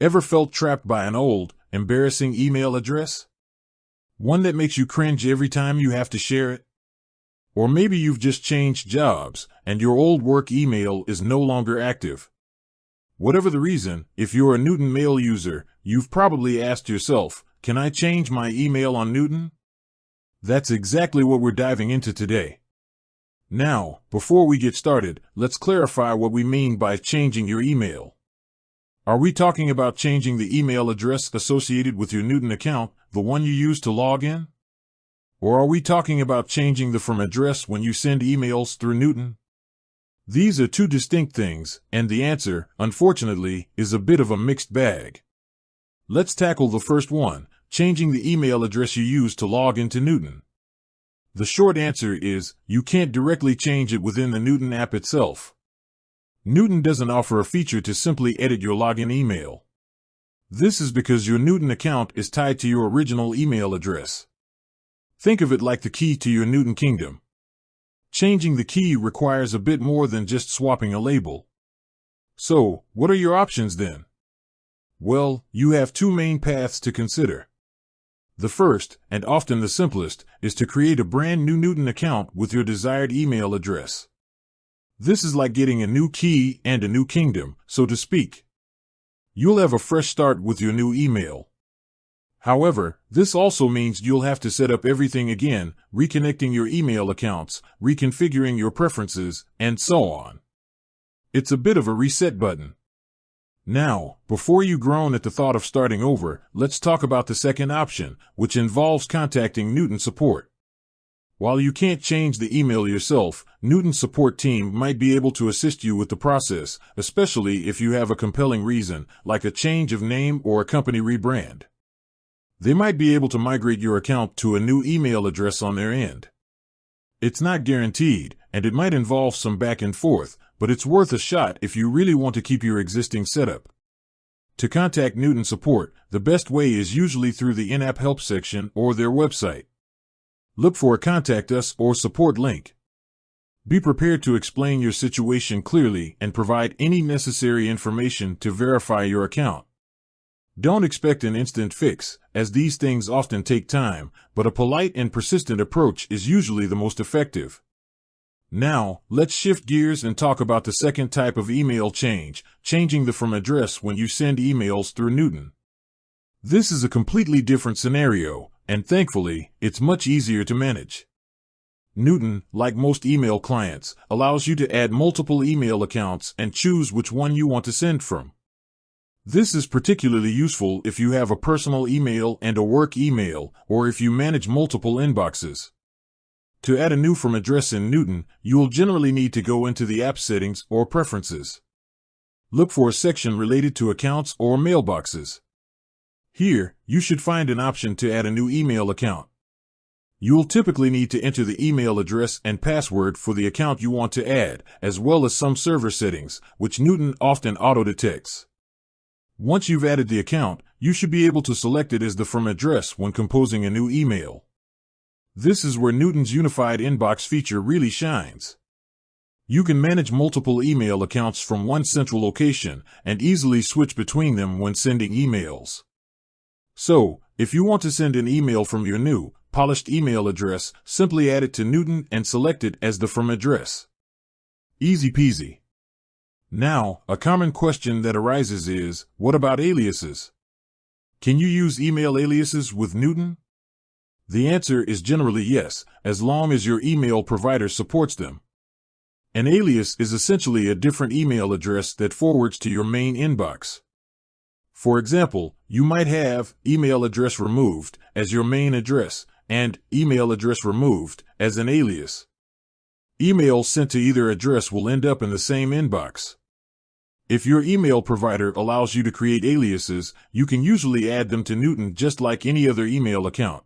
Ever felt trapped by an old, embarrassing email address? One that makes you cringe every time you have to share it? Or maybe you've just changed jobs, and your old work email is no longer active. Whatever the reason, if you're a Newton Mail user, you've probably asked yourself, can I change my email on Newton? That's exactly what we're diving into today. Now, before we get started, let's clarify what we mean by changing your email. Are we talking about changing the email address associated with your Newton account, the one you use to log in? Or are we talking about changing the from address when you send emails through Newton? These are two distinct things, and the answer, unfortunately, is a bit of a mixed bag. Let's tackle the first one, changing the email address you use to log into Newton. The short answer is, you can't directly change it within the Newton app itself. Newton doesn't offer a feature to simply edit your login email. This is because your Newton account is tied to your original email address. Think of it like the key to your Newton kingdom. Changing the key requires a bit more than just swapping a label. So, what are your options then? Well, you have two main paths to consider. The first, and often the simplest, is to create a brand new Newton account with your desired email address. This is like getting a new key and a new kingdom, so to speak. You'll have a fresh start with your new email. However, this also means you'll have to set up everything again, reconnecting your email accounts, reconfiguring your preferences, and so on. It's a bit of a reset button. Now, before you groan at the thought of starting over, let's talk about the second option, which involves contacting Newton support. While you can't change the email yourself, Newton's support team might be able to assist you with the process, especially if you have a compelling reason, like a change of name or a company rebrand. They might be able to migrate your account to a new email address on their end. It's not guaranteed, and it might involve some back and forth, but it's worth a shot if you really want to keep your existing setup. To contact Newton support, the best way is usually through the in-app help section or their website. Look for a Contact Us or Support link. Be prepared to explain your situation clearly and provide any necessary information to verify your account. Don't expect an instant fix, as these things often take time, but a polite and persistent approach is usually the most effective. Now, let's shift gears and talk about the second type of email change, changing the from address when you send emails through Newton. This is a completely different scenario, and thankfully, it's much easier to manage. Newton, like most email clients, allows you to add multiple email accounts and choose which one you want to send from. This is particularly useful if you have a personal email and a work email, or if you manage multiple inboxes. To add a new from address in Newton, you will generally need to go into the app settings or preferences. Look for a section related to accounts or mailboxes. Here, you should find an option to add a new email account. You'll typically need to enter the email address and password for the account you want to add, as well as some server settings, which Newton often auto-detects. Once you've added the account, you should be able to select it as the from address when composing a new email. This is where Newton's unified inbox feature really shines. You can manage multiple email accounts from one central location and easily switch between them when sending emails. So, if you want to send an email from your new, polished email address, simply add it to Newton and select it as the from address. Easy peasy. Now, a common question that arises is, what about aliases? Can you use email aliases with Newton? The answer is generally yes, as long as your email provider supports them. An alias is essentially a different email address that forwards to your main inbox. For example, you might have email address removed as your main address and email address removed as an alias. Emails sent to either address will end up in the same inbox. If your email provider allows you to create aliases, you can usually add them to Newton just like any other email account.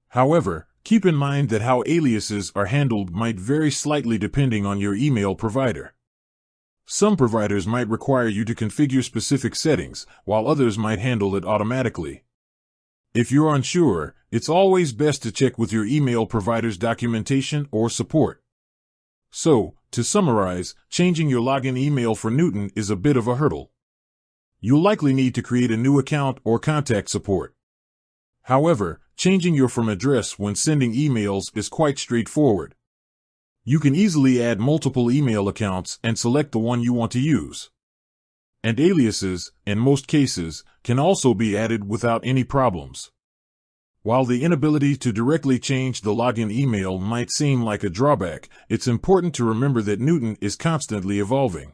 However, keep in mind that how aliases are handled might vary slightly depending on your email provider. Some providers might require you to configure specific settings, while others might handle it automatically. If you're unsure, it's always best to check with your email provider's documentation or support. So, to summarize, changing your login email for Newton is a bit of a hurdle. You'll likely need to create a new account or contact support. However, changing your from address when sending emails is quite straightforward. You can easily add multiple email accounts and select the one you want to use. And aliases, in most cases, can also be added without any problems. While the inability to directly change the login email might seem like a drawback, it's important to remember that Newton is constantly evolving.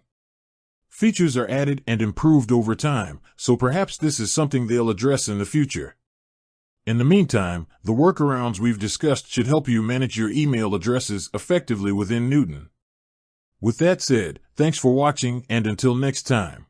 Features are added and improved over time, so perhaps this is something they'll address in the future. In the meantime, the workarounds we've discussed should help you manage your email addresses effectively within Newton. With that said, thanks for watching, and until next time.